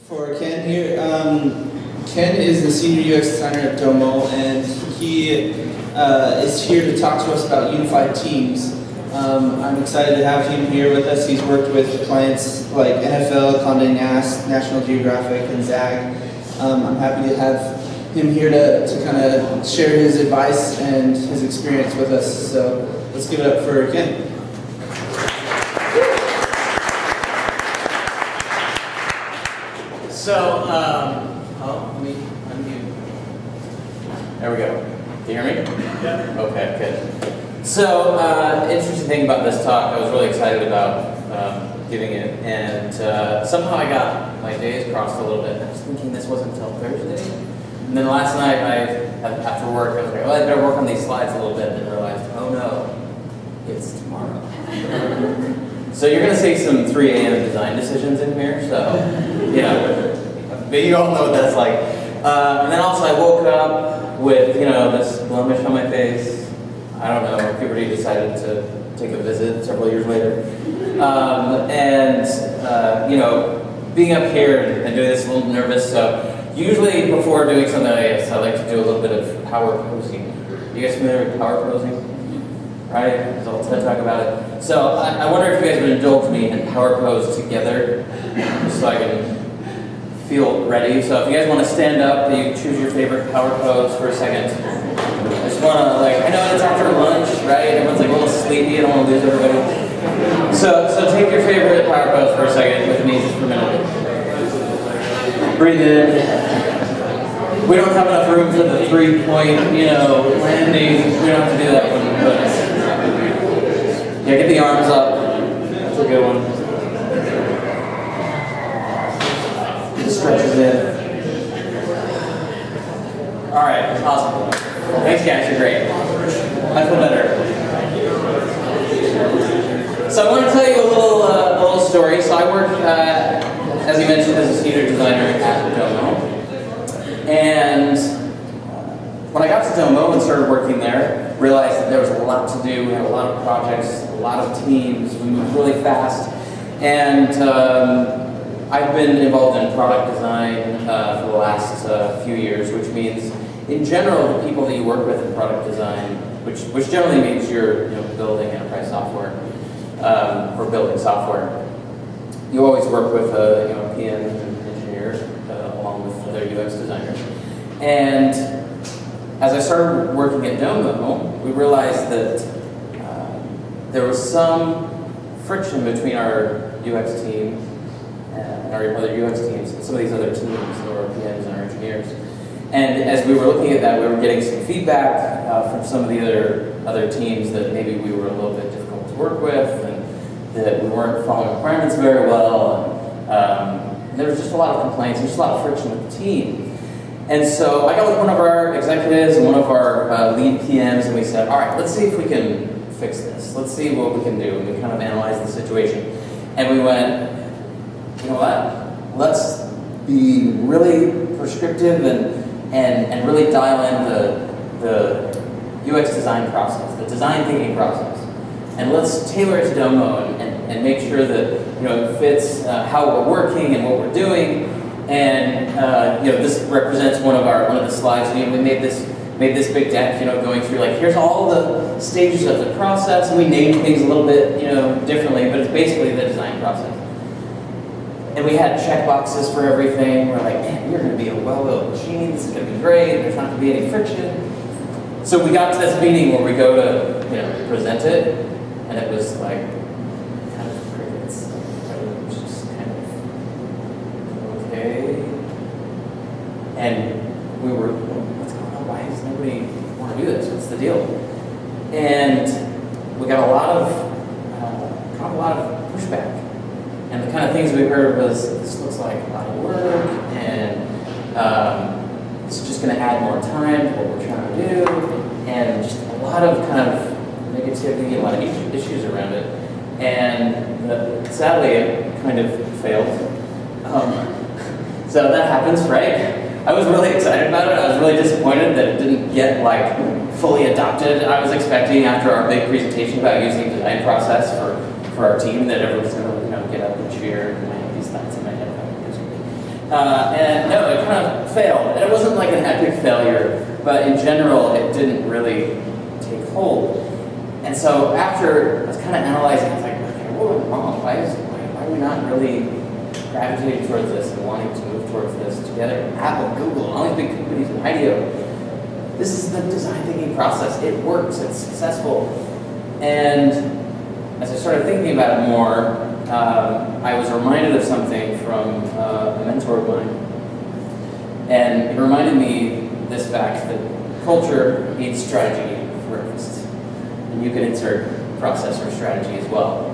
For Ken here. Ken is the senior UX designer at Domo, and he is here to talk to us about unified teams. I'm excited to have him here with us. He's worked with clients like NFL, Conde Nast, National Geographic, and Zagg. I'm happy to have him here to kind of share his advice and his experience with us. So let's give it up for Ken. So, let me unmute. There we go. Can you hear me? Yeah. Okay, good. So, interesting thing about this talk, I was really excited about giving it, and somehow I got my days crossed a little bit. I was thinking this wasn't until Thursday, and then last night, after work, I was like, well, I better work on these slides a little bit, and realized, oh no, it's tomorrow. So you're going to see some 3 a.m. design decisions in here, so, but you all know what that's like. And then also I woke up with, this blemish on my face. I don't know, puberty decided to take a visit several years later. Being up here and doing this a little nervous, so usually before doing something like this, I like to do a little bit of power posing. You guys familiar with power posing? Right? So let's talk about it. So I wonder if you guys would indulge me in power pose together, just so I can feel ready. So if you guys want to stand up, you choose your favorite power pose for a second. I just want to, I know it's after lunch, right? Everyone's a little sleepy, I don't want to lose everybody. So take your favorite power pose for a second with me just for a minute. Breathe in. We don't have enough room for the 3-point, landing. We don't have to do that one, but yeah, get the arms up. That's a good one. Stretches in. All right, awesome. Thanks, guys. You're great. I feel better. So I want to tell you a little story. So I work, as you mentioned, as a senior designer at Domo, and when I got to Domo and started working there, realized that there was a lot to do. We had a lot of projects, a lot of teams. We moved really fast, and I've been involved in product design for the last few years, which means, in general, the people that you work with in product design, which generally means you're building enterprise software or building software. You always work with a PM and engineer along with other UX designers. And as I started working at Domo, we realized that there was some friction between our UX team and our other UX teams and some of these other teams, or PMs and our engineers. And as we were looking at that, we were getting some feedback from some of the other teams that maybe we were a little bit difficult to work with, and that we weren't following requirements very well. And there was just a lot of complaints and just a lot of friction with the team. And so I got with one of our executives and one of our lead PMs, and we said, all right, let's see if we can fix this. Let's see what we can do. And we kind of analyzed the situation. And we went, you know what? Let's be really prescriptive and really dial in the UX design process, the design thinking process. And let's tailor it to Domo and make sure that it fits how we're working and what we're doing. And this represents one of the slides. We made this big deck, going through here's all the stages of the process, and we named things a little bit differently, but it's basically the design process. And we had check boxes for everything. We're like, man, we're going to be a well-oiled machine. This is going to be great. There's not going to be any friction. So we got to this meeting where we go to present it, and it was kind of crickets. It was just kind of okay. And we were, what's going on? Why does nobody want to do this? What's the deal? And we got a lot of pushback. And the kind of things we heard was, this looks like a lot of work, and it's just going to add more time to what we're trying to do, and just a lot of kind of negativity, a lot of issues around it. And sadly, it kind of failed. So that happens, right? I was really excited about it. I was really disappointed that it didn't get fully adopted. I was expecting, after our big presentation about using design process for our team, that everyone's going to get up and cheer and I have these thoughts in my head. And no, it kind of failed. And it wasn't like an epic failure, but in general, it didn't really take hold. And so after I was kind of analyzing, I was like, okay, what went wrong? Why are we not really gravitating towards this and wanting to move towards this together? Apple, Google, all these big companies and IDEO. This is the design thinking process. It works. It's successful. And as I started thinking about it more, I was reminded of something from a mentor of mine. And it reminded me this fact that culture eats strategy for breakfast. And you can insert process or strategy as well.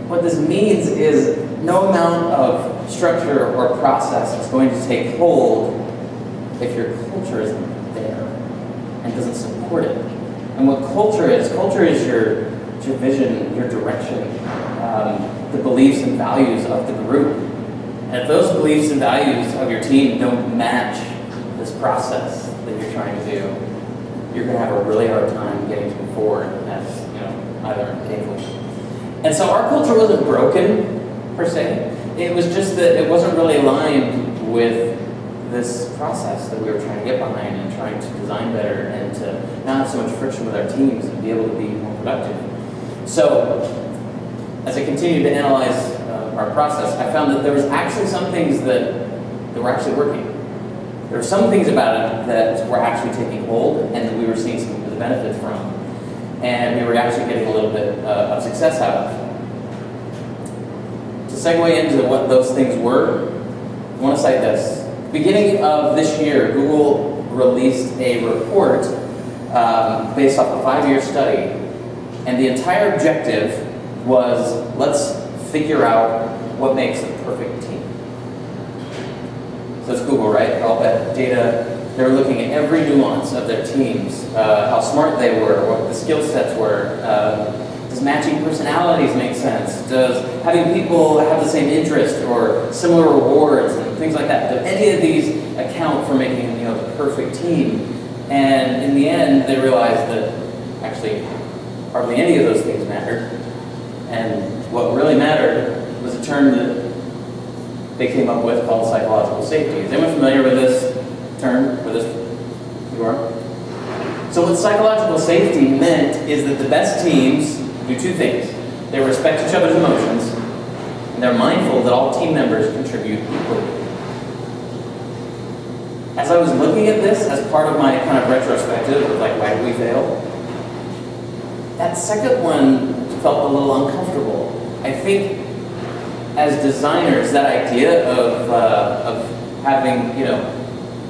What this means is no amount of structure or process is going to take hold if your culture isn't there and doesn't support it. And what culture is your vision, your direction, the beliefs and values of the group. And if those beliefs and values of your team don't match this process that you're trying to do, you're going to have a really hard time getting to move forward as, either painful. And so our culture wasn't broken, per se. It was just that it wasn't really aligned with this process that we were trying to get behind and trying to design better and to not have so much friction with our teams and be able to be more productive. So, as I continued to analyze our process, I found that there was actually some things that were actually working. There were some things about it that were actually taking hold and that we were seeing some of the benefits from. And we were actually getting a little bit of success out of. To segue into what those things were, I want to cite this. Beginning of this year, Google released a report based off a 5-year study, and the entire objective was, let's figure out what makes a perfect team. So it's Google, right? All that data. They were looking at every nuance of their teams, how smart they were, what the skill sets were. Does matching personalities make sense? Does having people have the same interest or similar rewards and things like that? Do any of these account for making the perfect team? And in the end, they realized that actually hardly any of those things mattered. And what really mattered was a term that they came up with called psychological safety. Is anyone familiar with this term? With this? You are? So what psychological safety meant is that the best teams do two things. They respect each other's emotions, and they're mindful that all team members contribute equally. As I was looking at this as part of my kind of retrospective of why did we fail, that second one felt a little uncomfortable. I think as designers, that idea of having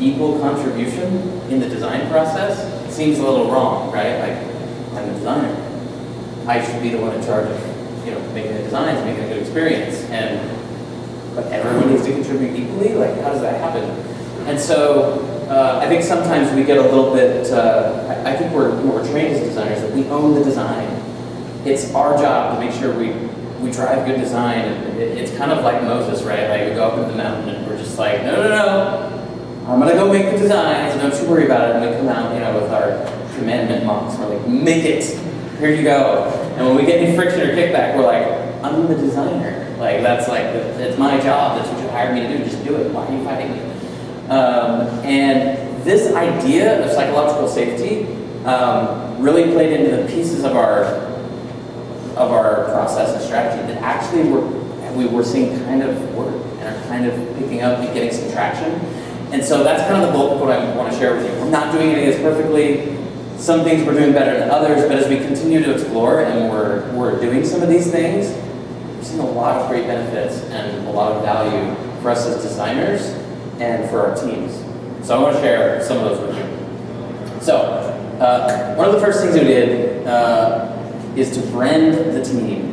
equal contribution in the design process seems a little wrong, right? I'm a designer. I should be the one in charge of making the designs, making a good experience, but everyone needs to contribute equally. How does that happen? And so I think sometimes we get a little bit. I think we're trained as designers that we own the design. It's our job to make sure we drive good design. And it's kind of like Moses, right? We go up into the mountain and we're just like, no. I'm gonna go make the designs. Don't you worry about it. And we come out, with our commandment mocks. We're like, make it. Here you go. And when we get any friction or kickback, we're like, I'm the designer. It's my job. That's what you hired me to do. Just do it. Why are you fighting me? And this idea of psychological safety really played into the pieces of our process and strategy that actually we were seeing kind of work and are kind of picking up and getting some traction. And so that's kind of the bulk of what I want to share with you. We're not doing any of this perfectly. Some things we're doing better than others, but as we continue to explore and we're doing some of these things, we're seeing a lot of great benefits and a lot of value for us as designers and for our teams. So I want to share some of those with you. So one of the first things we did is to brand the team.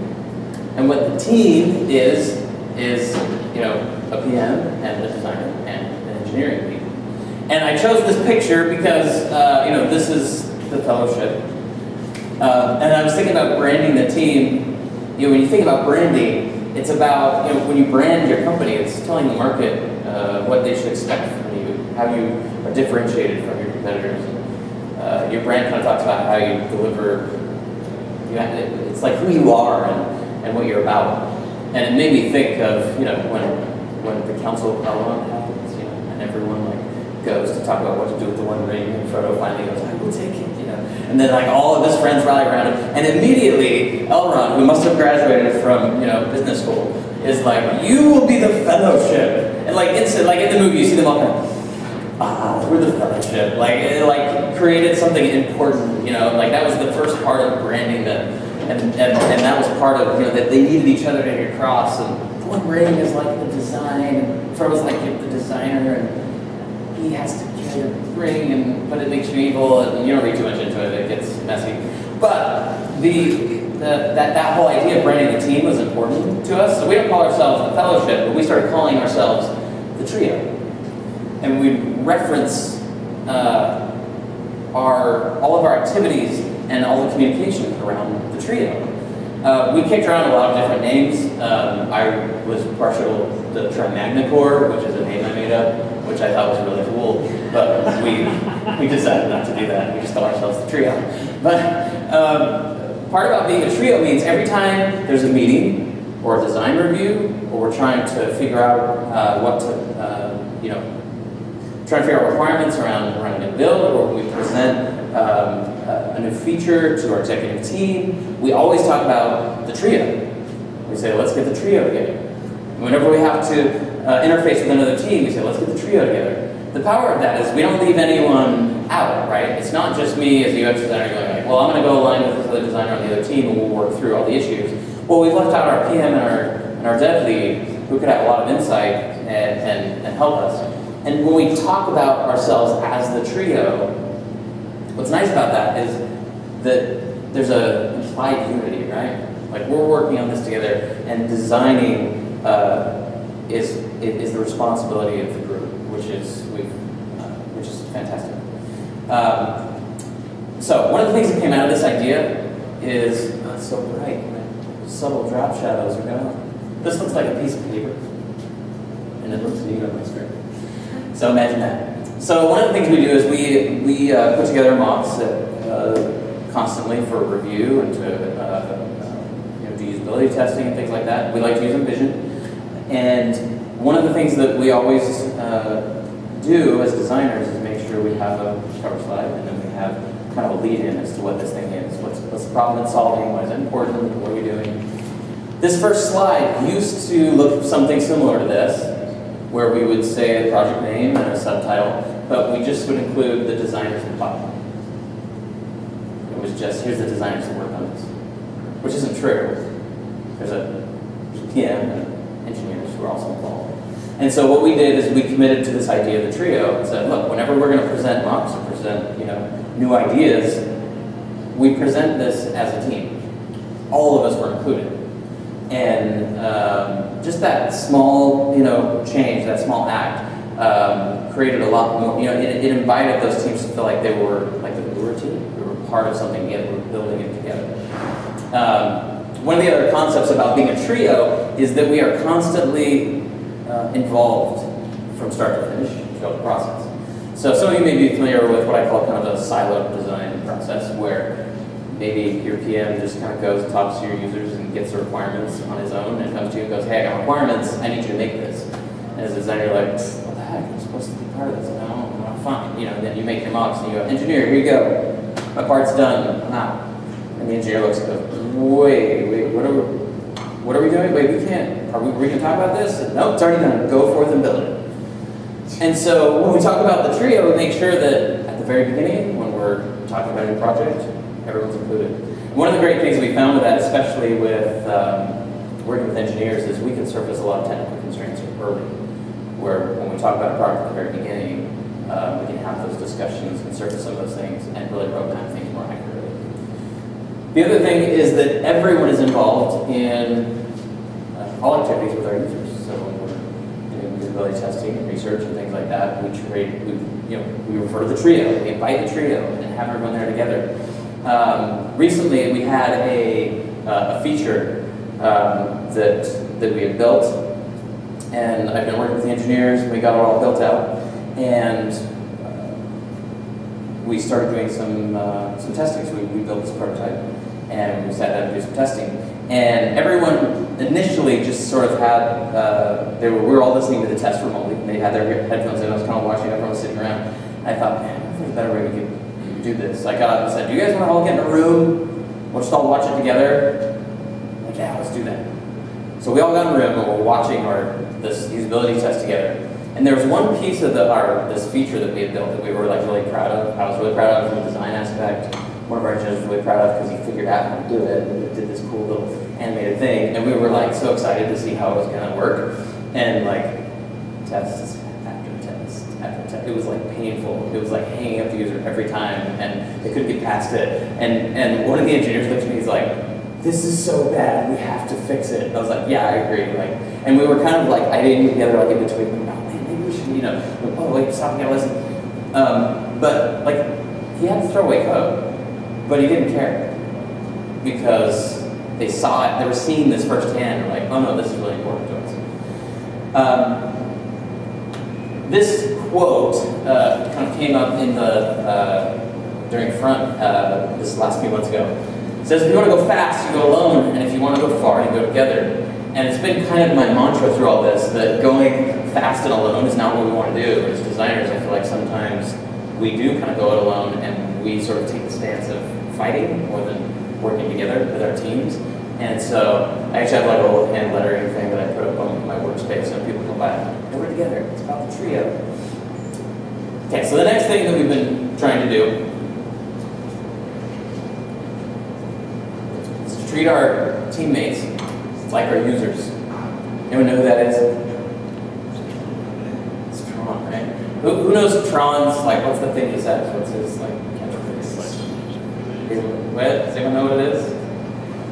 And what the team is a PM and a designer and an engineering team. And I chose this picture because this is the fellowship. And I was thinking about branding the team. When you think about branding, it's about when you brand your company, it's telling the market what they should expect from you, how you are differentiated from your competitors. Your brand kind of talks about how you deliver. It's like who you are and what you're about. And it made me think of when the Council of Elrond happens, and everyone goes to talk about what to do with the One Ring, and Frodo finally goes, I will take it, and then all of his friends rally around him, and immediately Elrond, who must have graduated from business school, is like, you will be the Fellowship, and instant, in the movie you see them all we're the Fellowship, it created something important, that was the first part of branding them, and that was part of that they needed each other to get across, and the One Ring is the design, and Frodo's the designer, and he has to carry a ring, but it makes you evil, and you don't read too much into it, it gets messy. But that whole idea of branding the team was important to us, so we don't call ourselves the Fellowship, but we started calling ourselves the Trio. And we reference all of our activities and all the communication around the Trio. We kicked around a lot of different names. I was partial to the Trimagnacore, which is a name I made up, which I thought was really cool, but we decided not to do that. We just call ourselves the Trio. But part about being a trio means every time there's a meeting or a design review, or we're trying to figure out trying to figure out requirements around a new build, or when we present a new feature to our executive team, we always talk about the trio. We say, let's get the trio together. And whenever we have to interface with another team, we say, let's get the trio together. The power of that is we don't leave anyone out, right? It's not just me as the UX designer going well, I'm going to go align with this other designer on the other team and we'll work through all the issues. Well, we've left out our PM and our dev lead who could have a lot of insight and help us. And when we talk about ourselves as the trio, what's nice about that is that there's an implied unity, right? We're working on this together, and designing is the responsibility of the group, which is fantastic. So one of the things that came out of this idea is it's so bright. Subtle drop shadows are going. This looks like a piece of paper, and it looks neat on my screen. So imagine that. So one of the things we do is we put together mocks constantly for review and to do usability testing and things like that. We like to use Envision. And one of the things that we always do as designers is make sure we have a cover slide, and then we have kind of a lead-in as to what this thing is. What's the problem it's solving? Why is it important? What are we doing? This first slide used to look something similar to this, where we would say a project name and a subtitle, but we just would include the designers in the bottom. It was just, here's the designers that work on this, which isn't true. There's a PM and engineers who are also involved. And so what we did is we committed to this idea of the trio and said, look, whenever we're going to present mocks or present new ideas, we present this as a team. All of us were included. And just that small, change, that small act, created a lot more. It invited those teams to feel like they were a team. We were part of something together. We were building it together. One of the other concepts about being a trio is that we are constantly involved from start to finish throughout the process. So some of you may be familiar with what I call kind of a siloed design process, where maybe your PM just kind of goes and talks to your users and gets the requirements on his own and comes to you and goes, hey, I got requirements, I need you to make this. And as a designer, you're like, what the heck, I'm supposed to be part of this? No, fine. And then you make your mocks and you go, engineer, here you go. My part's done, I'm out. And the engineer looks and goes, wait, what are we doing? Wait, we can't. Are we going to talk about this? Nope, it's already done. Go forth and build it. And so when we talk about the trio, we make sure that at the very beginning, when we're talking about a new project, everyone's included. One of the great things we found with that, especially with working with engineers, is we can surface a lot of technical constraints early, where when we talk about a project at the very beginning, we can have those discussions and surface some of those things and really roadmap things more accurately. The other thing is that everyone is involved in all activities with our users. So when we're doing usability testing and research and things like that, we refer to the trio, we invite the trio and have everyone there together. Recently, we had a feature that we had built, and I've been working with the engineers, and we got it all built out, and we started doing some testing. So we built this prototype, and we sat down to do some testing. And everyone initially just sort of had, we were all listening to the test remotely. They had their headphones in. I was kind of watching, everyone was sitting around. I thought, man, there's a better way we could do this. So I got up and said, do you guys want to all get in a room? We'll just all watch it together? Like, yeah, let's do that. So we all got in a room and we're watching this usability test together. And there was one piece of this feature that we had built that we were like really proud of. I was really proud of from the design aspect. One of our engineers was really proud of because he figured out how to do it and it did this cool little animated thing. And we were like so excited to see how it was gonna work. And like tests after test after test. It was like painful. It was like hanging up the user every time and they couldn't get past it. And one of the engineers looked at me, he's like, this is so bad, we have to fix it. And I was like, yeah, I agree. Like, and we were kind of like ideating together like in between, oh man, maybe we should, oh wait, stop, we gotta listen. But like, he had to throw away code, but he didn't care. Because they saw it, they were seeing this firsthand, like, oh no, this is really important to us. This quote kind of came up in during front this last few months ago. It says, if you want to go fast, you go alone, and if you want to go far, you go together. And it's been kind of my mantra through all this, that going fast and alone is not what we want to do. As designers, I feel like sometimes we do kind of go it alone, and we sort of take the stance of fighting more than working together with our teams. And so I actually have like a little hand lettering thing that I put up on my workspace, and people come by and we're together. It's about the trio. Okay, so the next thing that we've been trying to do treat our teammates like our users. Anyone know who that is? It's Tron, right? Who knows Tron's, like, what's the thing he says? What's his, like, catchphrase? What? Does anyone know what it is?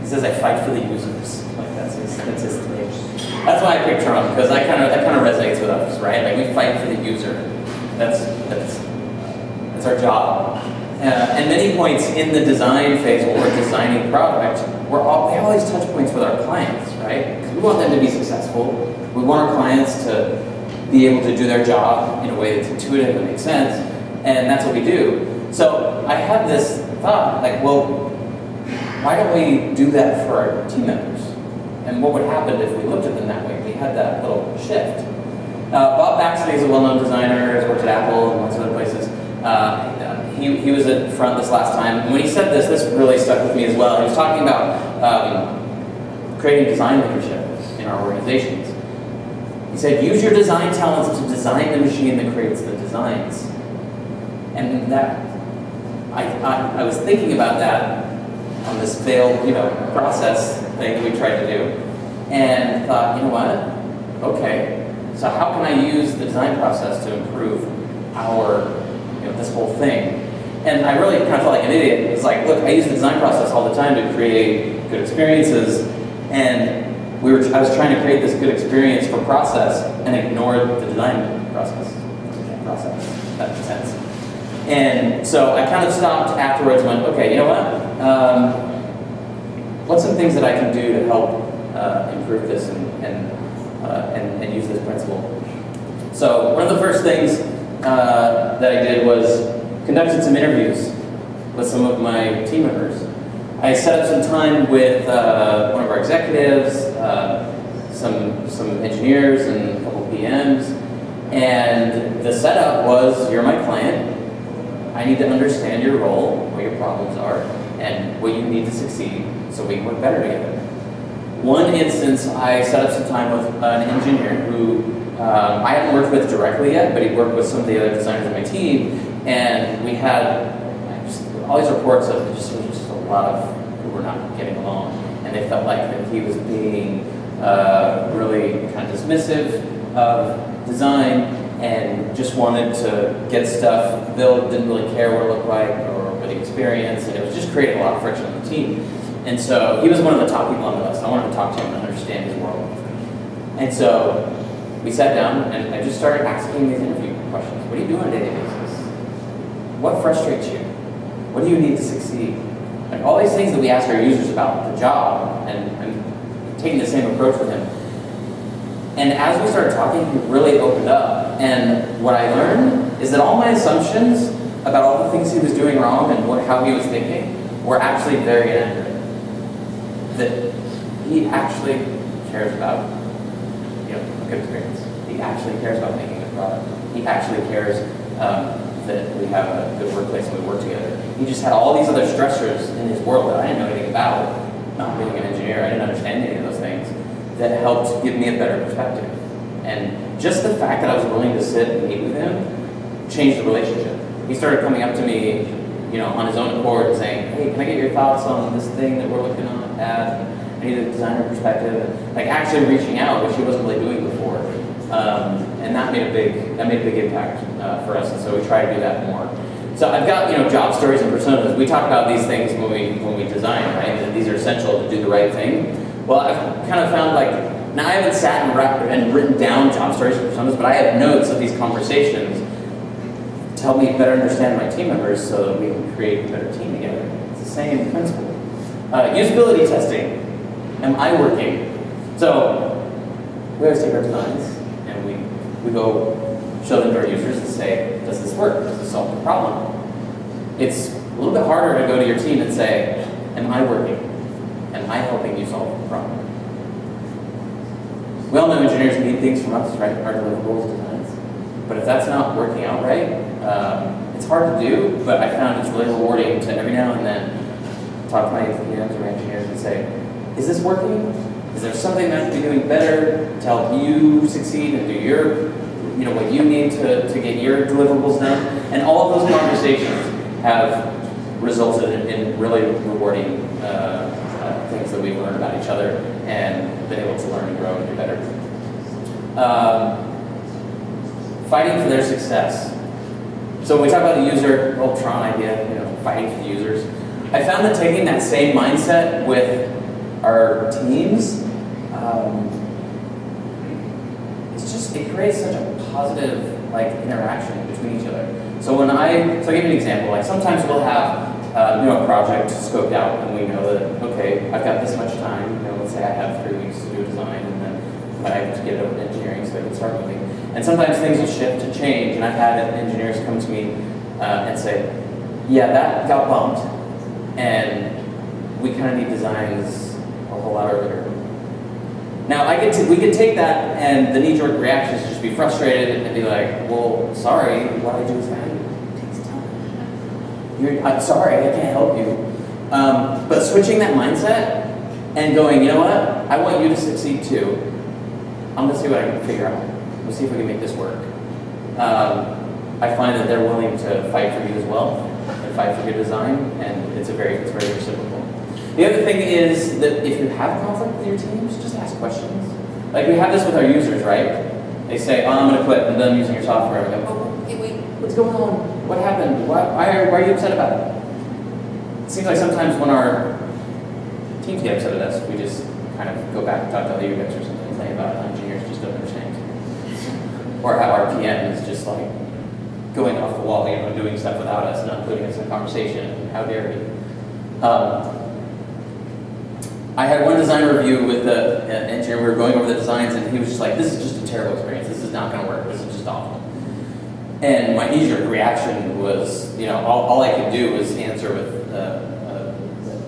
He says, I fight for the users. Like, that's his thing. That's why I picked Tron, because that kind of resonates with us, right? Like, we fight for the user. That's our job. At many points in the design phase, when we're designing product, we have all these touch points with our clients, right? Because we want them to be successful. We want our clients to be able to do their job in a way that's intuitive and makes sense, and that's what we do. So I had this thought, like, well, why don't we do that for our team members? And what would happen if we looked at them that way? We had that little shift. Bob Baxley is a well-known designer, has worked at Apple and lots of other places. He was at front this last time, and when he said this really stuck with me as well. He was talking about creating design leadership in our organizations. He said, use your design talents to design the machine that creates the designs. And that, I was thinking about that on this failed, process thing that we tried to do, and thought, you know what? Okay, so how can I use the design process to improve our, this whole thing? And I really kind of felt like an idiot. It's like, look, I use the design process all the time to create good experiences, and I was trying to create this good experience for process and ignored the design process. If that makes sense. And so I kind of stopped afterwards and went, okay, you know what? What's some things that I can do to help improve this and use this principle? So one of the first things that I did was conducted some interviews with some of my team members. I set up some time with one of our executives, some engineers, and a couple PMs. And the setup was, you're my client. I need to understand your role, what your problems are, and what you need to succeed so we can work better together. One instance, I set up some time with an engineer who I hadn't worked with directly yet, but he worked with some of the other designers on my team. And we had all these reports of just a lot of who were not getting along, and they felt like that he was being really kind of dismissive of design and just wanted to get stuff built, didn't really care what it looked like or the experience, and it was just creating a lot of friction on the team. And so he was one of the top people on the list. I wanted to talk to him and understand his world. And so we sat down, and I just started asking these interview questions. What do you do on a daily basis? What frustrates you? What do you need to succeed? Like all these things that we ask our users about the job, and taking the same approach with him. And as we started talking, he really opened up. And what I learned is that all my assumptions about all the things he was doing wrong and how he was thinking were actually very inaccurate. That he cares about, you know, a good experience. He actually cares about making a product. He actually cares that we have a good workplace and we work together. He just had all these other stressors in his world that I didn't know anything about. Not being an engineer, I didn't understand any of those things, that helped give me a better perspective. And just the fact that I was willing to sit and meet with him changed the relationship. He started coming up to me, you know, on his own accord and saying, hey, can I get your thoughts on this thing that we're looking at? I need a designer perspective. And, like, actually reaching out, which he wasn't really doing before. And that made a big impact for us, and so we try to do that more. So I've got, you know, job stories and personas. We talk about these things when we design, right? That these are essential to do the right thing. Well, I've kind of found, like, now I haven't sat and written down job stories and personas, but I have notes of these conversations to help me better understand my team members so that we can create a better team together. It's the same principle. Usability testing. Am I working? So we always take our designs and we go show them to our users and say, does this work? Does this solve the problem? It's a little bit harder to go to your team and say, am I working? Am I helping you solve the problem? We all know engineers need things from us, right? Our deliverables, designs. But if that's not working out right, it's hard to do, but I found it's really rewarding to every now and then talk to my PMs or engineers and say, is this working? Is there something that I can be doing better to help you succeed and do your, you know, what you need to get your deliverables done? And all of those conversations have resulted in really rewarding things that we've learned about each other and been able to learn and grow and do better. Fighting for their success. So when we talk about the user, old Tron idea, you know, fighting for the users, I found that taking that same mindset with our teams, it creates such a positive, like, interaction between each other. So when I'll give you an example. Like, sometimes we'll have you know, a project scoped out, and we know that, okay, I've got this much time. You know, let's say I have 3 weeks to do a design, and then I have to get it over to engineering so I can start moving. And sometimes things will shift and change, and I've had engineers come to me and say, yeah, that got bumped, and we kind of need designs a whole lot earlier. Now, we could take that, and the knee-jerk reaction is just be frustrated and be like, well, sorry, what I do is valuable. It takes time. I'm sorry, I can't help you. But switching that mindset and going, you know what, I want you to succeed too. I'm going to see what I can figure out. We'll see if we can make this work. I find that they're willing to fight for you as well, and fight for your design, and it's very reciprocal. The other thing is that if you have conflict with your teams, just ask questions. Like, we have this with our users, right? They say, oh, I'm going to quit, I'm done using your software. We go, oh, hey, wait, what's going on? What happened? Why are you upset about it? It seems like sometimes when our teams get upset at us, we just kind of go back and talk to other UX or something, complain about how engineers just don't understand. Or how our PM is just like going off the wall, you know, doing stuff without us, not including us in the conversation. How dare he? I had one design review with the engineer. We were going over the designs, and he was just like, this is just a terrible experience. This is not going to work. This is just awful. And my knee-jerk reaction was, you know, all I could do was answer with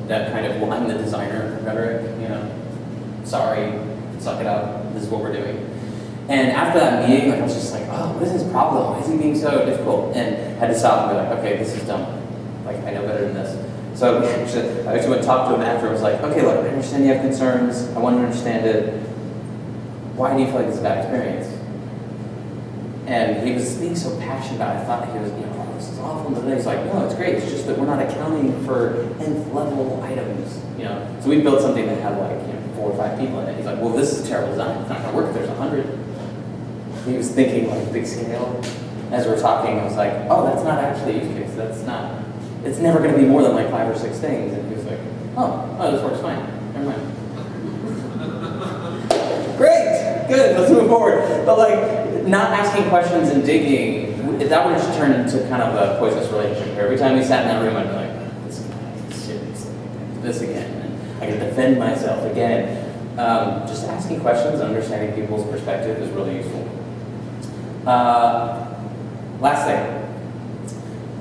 that kind of, well, I'm the designer rhetoric, you know, sorry, suck it up, this is what we're doing. And after that meeting, like, I was just like, oh, what is his problem? Why is he being so difficult? And had to stop and be like, okay, this is dumb. Like, I know better than this. So I actually went and talked to him after. I was like, okay, look, I understand you have concerns. I want to understand it. Why do you feel like it's a bad experience? And he was being so passionate about it. I thought he was, you know, oh, this is awful. But then he's like, no, it's great. It's just that we're not accounting for nth level items. You know, so we built something that had like, you know, 4 or 5 people in it. He's like, well, this is a terrible design. It's not going to work if there's 100. He was thinking like big scale. As we're talking, I was like, oh, that's not actually a use case. That's not. It's never going to be more than like 5 or 6 things. And he was like, oh, this works fine. Never mind. Great, good, let's move forward. But like, not asking questions and digging, that would just turn into kind of a poisonous relationship. Every time we sat in that room, I'd be like, this guy, seriously, this again. And I can defend myself again. Just asking questions and understanding people's perspective is really useful. Last thing.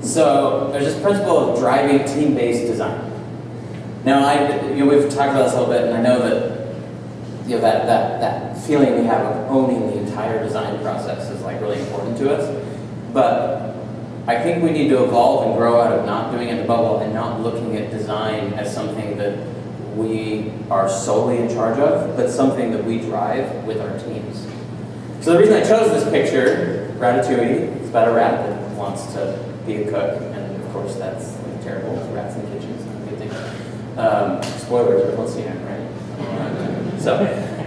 So there's this principle of driving team-based design. Now, we've talked about this a little bit, and I know that you know, that feeling we have of owning the entire design process is like really important to us. But I think we need to evolve and grow out of not doing it in the bubble and not looking at design as something that we are solely in charge of, but something that we drive with our teams. So the reason I chose this picture, Ratatouille, it's about a rat that wants to be a cook, and of course that's like, terrible. Rats in kitchens, not a good thing. Spoilers, everyone's seen it, right? So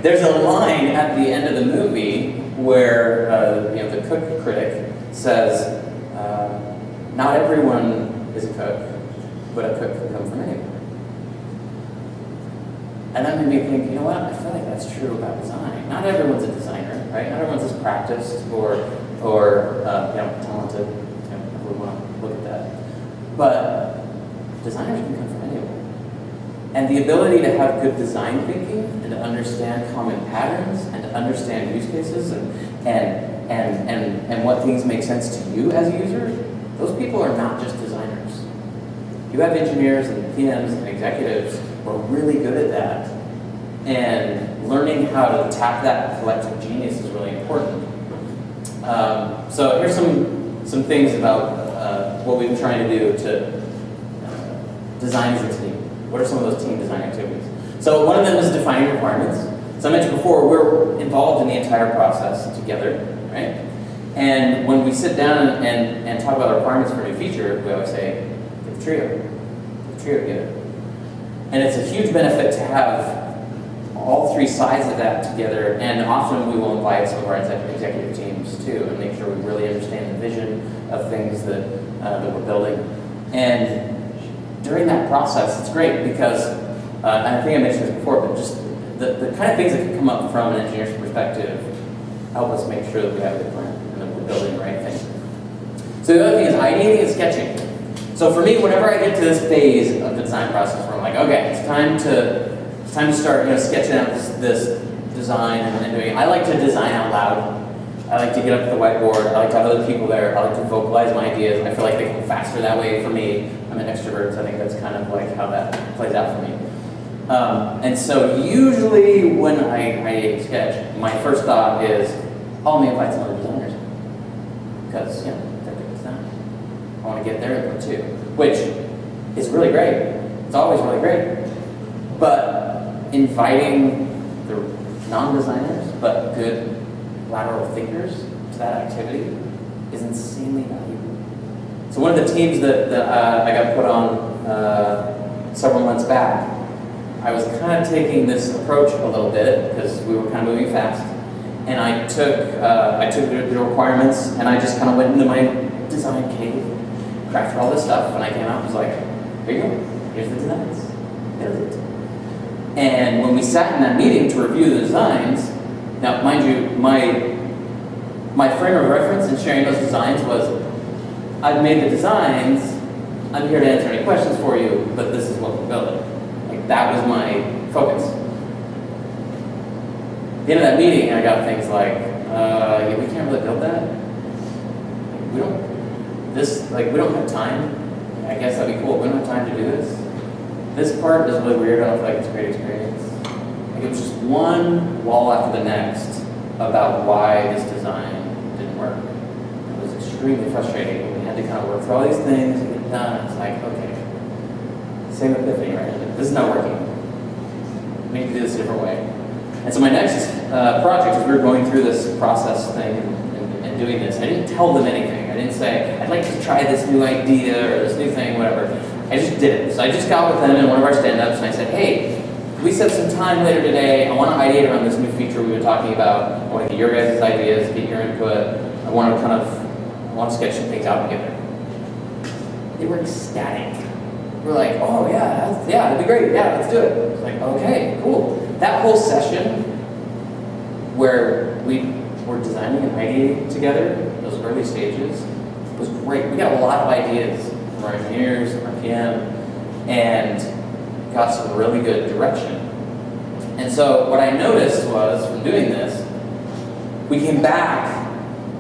there's a line at the end of the movie where you know, the cook critic says, not everyone is a cook, but a cook can come from anywhere. And that made me think, you know what, I feel like that's true about design. Not everyone's a designer, right? Not everyone's as practiced or you know, talented. You know, I would want to look at that. But designers can come from anywhere. And the ability to have good design thinking and to understand common patterns and to understand use cases and what things make sense to you as a user, those people are not just designers. You have engineers and PMs and executives who are really good at that, and learning how to tap that collective genius is really important. So here's some things about what we've been trying to do to design as a team. What are some of those team design activities? So one of them is defining requirements. So I mentioned before, we're involved in the entire process together, right? And when we sit down and talk about requirements for a new feature, we always say, get the trio together. And it's a huge benefit to have all three sides of that together, and often we will invite some of our executive teams too, and make sure we really understand the vision of things that we're building. And during that process, it's great because, and I think I mentioned this before, but just the kind of things that can come up from an engineer's perspective help us make sure that we have a good plan and that we're building the right thing. So the other thing is ideating and sketching. So for me, whenever I get to this phase of the design process where I'm like, okay, it's time to start, you know, sketching out this design and doing it. I like to design out loud. I like to get up at the whiteboard. I like to have other people there. I like to vocalize my ideas. I feel like they come faster that way for me. I'm an extrovert, so I think that's kind of like how that plays out for me. And so usually when I sketch, my first thought is, oh, let me invite some other designers. Because, you know, they're good designers. I want to get their input too, which is really great. It's always really great. But inviting the non-designers, but good lateral thinkers to that activity is insanely valuable. So one of the teams that I got put on several months back, I was kind of taking this approach a little bit because we were kind of moving fast. And I took the requirements and I just kind of went into my design cave, crafted all this stuff, and I came out and was like, here you go, here's the designs. Here's it. And when we sat in that meeting to review the designs, now mind you, my frame of reference in sharing those designs was, I've made the designs, I'm here to answer any questions for you, but this is what we're building. Like, that was my focus. At the end of that meeting, I got things like, yeah, we can't really build that. We don't have time. I guess that'd be cool. We don't have time to do this. This part is really weird. I don't feel like it's a great experience. Like, it was just one wall after the next about why this design didn't work. It was extremely frustrating. We had to kind of work through all these things and get done. It's like, okay, same epiphany, right? This is not working. We need to do this a different way. And so my next project, as we were going through this process thing and doing this, I didn't tell them anything. I didn't say, I'd like to try this new idea or this new thing, whatever. I just did it. So I just got with them in one of our stand-ups and I said, hey, we set some time later today. I want to ideate around this new feature we've been talking about. I want to get your guys' ideas, get your input. I want to sketch some things out together. They were ecstatic. We're like, oh yeah, that'd be great. Yeah, let's do it. It's like, okay, cool. That whole session where we were designing and ideating together, those early stages, was great. We got a lot of ideas from our engineers, our PM, and got some really good direction. And so what I noticed was, from doing this, we came back,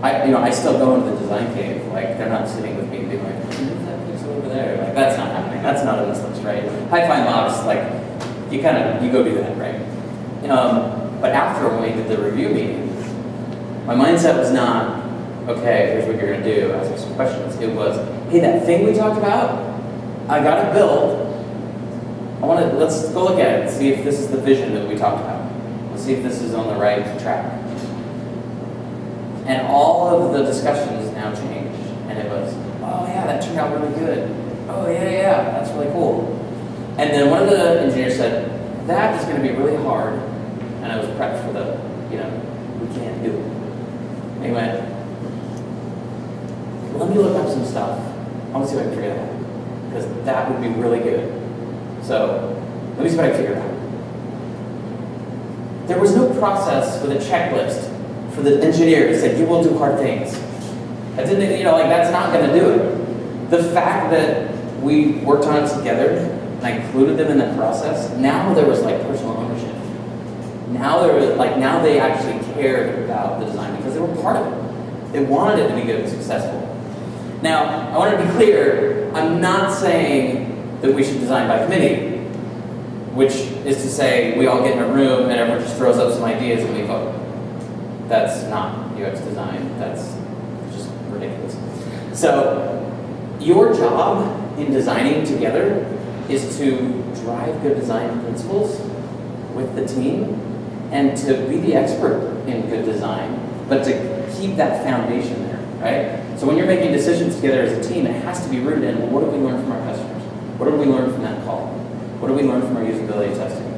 I still go into the design cave, like they're not sitting with me being like, who's that pixel over there? Like, that's not happening, that's not in this list, right? High-five mobs, like, you go do that, right? But after, when we did the review meeting, my mindset was not, okay, here's what you're going to do, ask me some questions. It was, hey, that thing we talked about, I got it built. Let's go look at it, see if this is the vision that we talked about. Let's see if this is on the right track. And all of the discussions now changed. And it was, oh yeah, that turned out really good. Oh yeah, that's really cool. And then one of the engineers said, that is going to be really hard. And I was prepped for the, we can't do it. And he went, let me look up some stuff. I want to see if I can figure that out. Because that would be really good. So, let me see what I can figure out. There was no process with a checklist for the engineer to say, you will do hard things. That didn't, that's not going to do it. The fact that we worked on it together, and I included them in that process, now there was like personal ownership. Now they actually cared about the design because they were part of it. They wanted it to be good and successful. Now, I want to be clear, I'm not saying that we should design by committee, which is to say we all get in a room and everyone just throws up some ideas and we vote. That's not UX design, that's just ridiculous. So, your job in designing together is to drive good design principles with the team and to be the expert in good design, but to keep that foundation there, right? So when you're making decisions together as a team, it has to be rooted in, well, what did we learn from our customers? What did we learn from that call? What did we learn from our usability testing?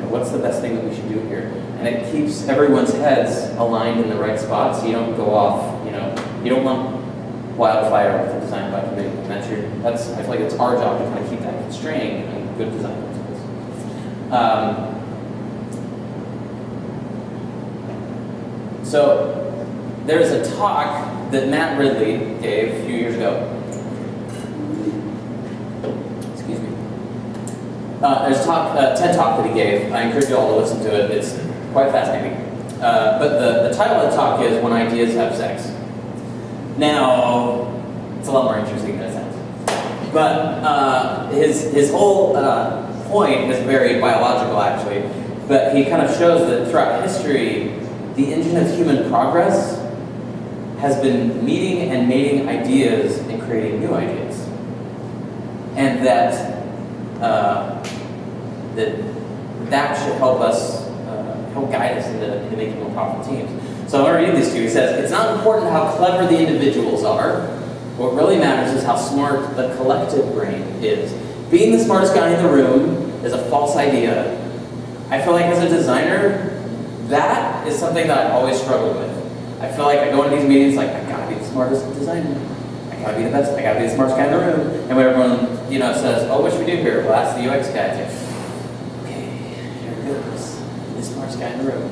What's the best thing that we should do here? And it keeps everyone's heads aligned in the right spot so you don't go off, you don't lump wildfire with the design by committee. And I feel like it's our job to kind of keep that constrained and good design principles. So there's a talk that Matt Ridley gave a few years ago. Excuse me. There's a TED Talk that he gave. I encourage you all to listen to it. It's quite fascinating. But the title of the talk is When Ideas Have Sex. Now, it's a lot more interesting than it sounds. But his whole point is very biological, actually. But he kind of shows that throughout history, the engine of human progress has been meeting and mating ideas and creating new ideas. And that should help us, help guide us into making more powerful teams. So I want to read this to you. He says, it's not important how clever the individuals are. What really matters is how smart the collective brain is. Being the smartest guy in the room is a false idea. I feel like as a designer, that is something that I've always struggled with. I feel like I go into these meetings like, I gotta be the smartest designer. I gotta be the best. I gotta be the smartest guy in the room. And when everyone, says, oh, what should we do here? Well, ask the UX guy. It's like, okay, here it goes. The smartest guy in the room.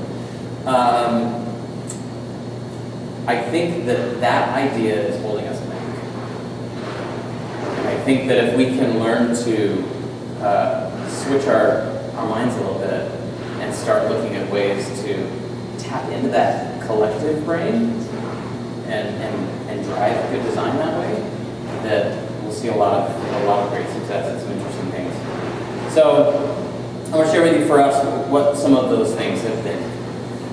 I think that idea is holding us back. I think that if we can learn to switch our minds a little bit and start looking at ways to tap into that collective brain and drive good design that way, that we'll see a lot of great success and some interesting things. So I want to share with you for us what some of those things have been.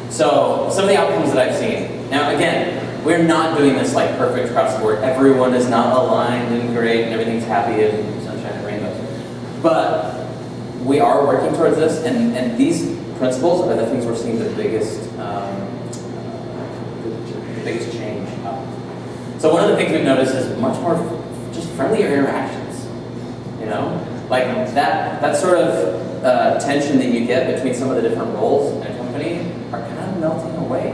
So some of the outcomes that I've seen. Now again, we're not doing this like perfect across the board. Everyone is not aligned and great and everything's happy and sunshine and rainbows. But we are working towards this, and these principles are the things we're seeing the biggest change of. So one of the things we've noticed is much more just friendlier interactions. Like that sort of tension that you get between some of the different roles in a company are kind of melting away,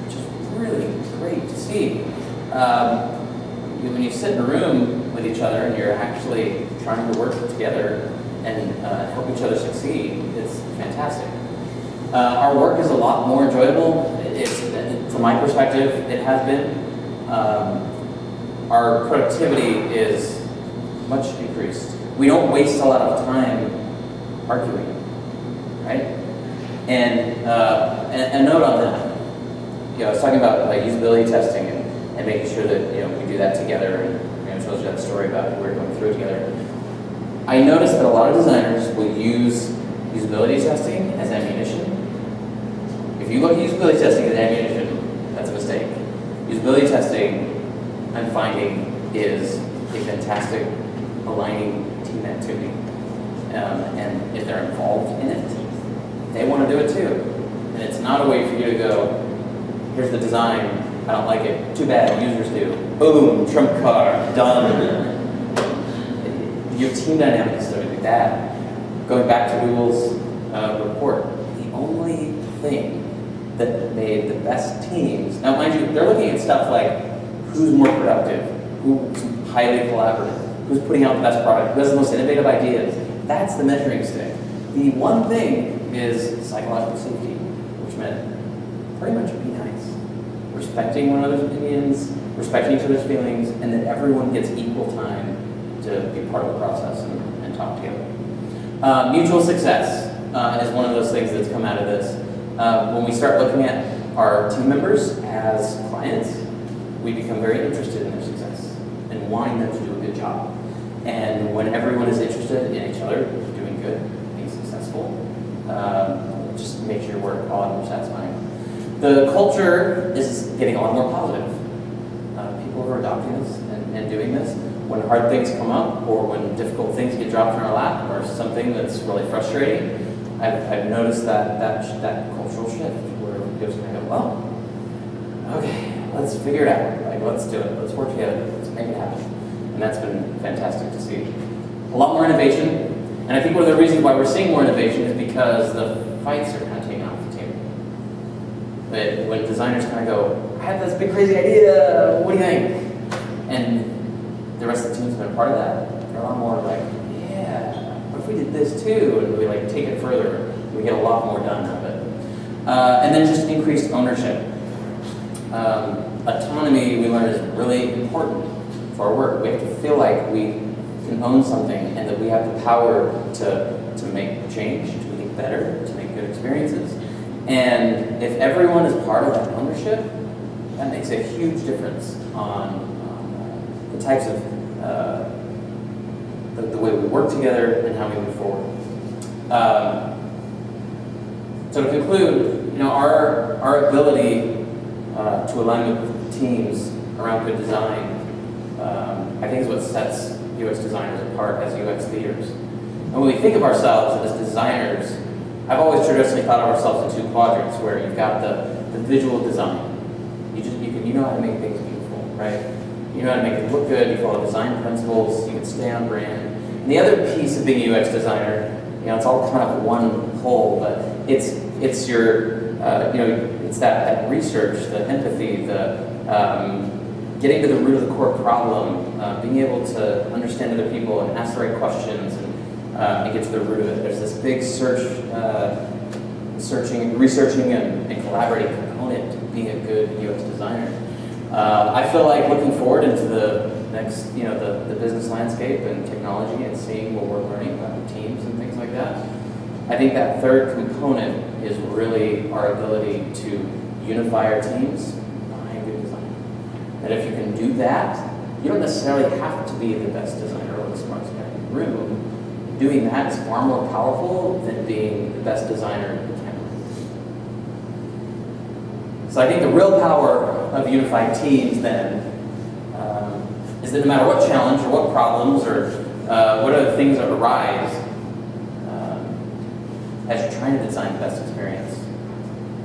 which is really great to see. When you sit in a room with each other and you're actually trying to work together and help each other succeed, it's fantastic. Our work is a lot more enjoyable. From my perspective, it has been. Our productivity is much increased. We don't waste a lot of time arguing, right? And a note on that. I was talking about like usability testing and making sure that we do that together. And I told you that story about we're going through it together. I noticed that a lot of designers will use usability testing as ammunition If you look at usability testing as ammunition, that's a mistake. Usability testing, I'm finding, is a fantastic aligning team activity. And if they're involved in it, they want to do it too. And it's not a way for you to go, here's the design, I don't like it, too bad, users do. Boom, trump card, done. Your team dynamics is going to be bad. Going back to Google's report, the only thing that made the best teams, now mind you, they're looking at stuff like who's more productive, who's highly collaborative, who's putting out the best product, who has the most innovative ideas. That's the measuring stick. The one thing is psychological safety, which meant pretty much be nice. Respecting one another's opinions, respecting each other's feelings, and that everyone gets equal time to be part of the process and talk together. Mutual success is one of those things that's come out of this. When we start looking at our team members as clients, we become very interested in their success and wanting them to do a good job. And when everyone is interested in each other, doing good, being successful, just makes your work a lot more satisfying. The culture is getting a lot more positive. People who are adopting this and doing this, when hard things come up or when difficult things get dropped in our lap or something that's really frustrating, I've noticed that cultural shift where it goes kind of, well, okay, let's figure it out. Like, let's do it. Let's work together. Let's make it happen. And that's been fantastic to see. A lot more innovation. And I think one of the reasons why we're seeing more innovation is because the fights are kind of taking off the table. But when designers kind of go, I have this big crazy idea, what do you think? And the rest of the team's been a part of that. They're a lot more like, yeah, what if we did this too? And we like take it further. We get a lot more done out of it. And then just increased ownership. Autonomy, we learned, is really important for our work. We have to feel like we can own something and that we have the power to make change, to make better, to make good experiences. And if everyone is part of that ownership, that makes a huge difference on the types of, the way we work together and how we move forward. So to conclude, our ability to align with teams around good design, I think is what sets UX designers apart as UX leaders. And when we think of ourselves as designers, I've always traditionally thought of ourselves in two quadrants, where you've got the visual design. You know how to make things beautiful, right? You know how to make it look good, you follow design principles, you can stay on brand. And the other piece of being a UX designer, it's all kind of one whole, but it's your, it's that research, the empathy, the getting to the root of the core problem, being able to understand other people and ask the right questions and get to the root of it. There's this big researching and collaborating component to being a good UX designer. I feel like looking forward into the next, the business landscape and technology and seeing what we're learning about teams and things like that. I think that third component is really our ability to unify our teams behind good design. That if you can do that, you don't necessarily have to be the best designer or the smartest guy in the room. Doing that is far more powerful than being the best designer in the camera. So I think the real power of unified teams then is that no matter what challenge or what problems or what other things that arise, as you're trying to design the best experience,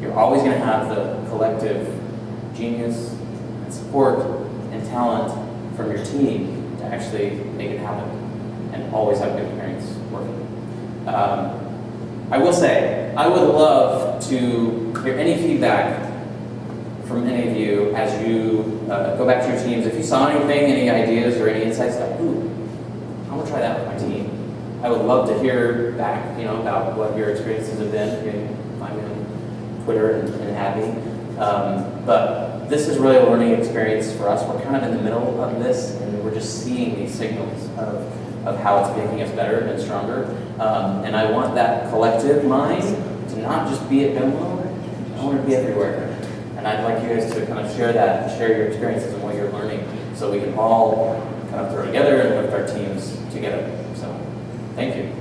you're always going to have the collective genius and support and talent from your team to actually make it happen and always have a good experience working. I will say, I would love to hear any feedback from any of you as you go back to your teams. If you saw anything, any ideas or any insights, like, ooh, I'm going to try that with my team. I would love to hear back, about what your experiences have been. You can find me on Twitter and add me. But this is really a learning experience for us. We're kind of in the middle of this, and we're just seeing these signals of how it's making us better and stronger. And I want that collective mind to not just be at Domo, I want it to be everywhere. And I'd like you guys to kind of share that, and share your experiences and what you're learning, so we can all kind of throw together and lift our teams together. So, thank you.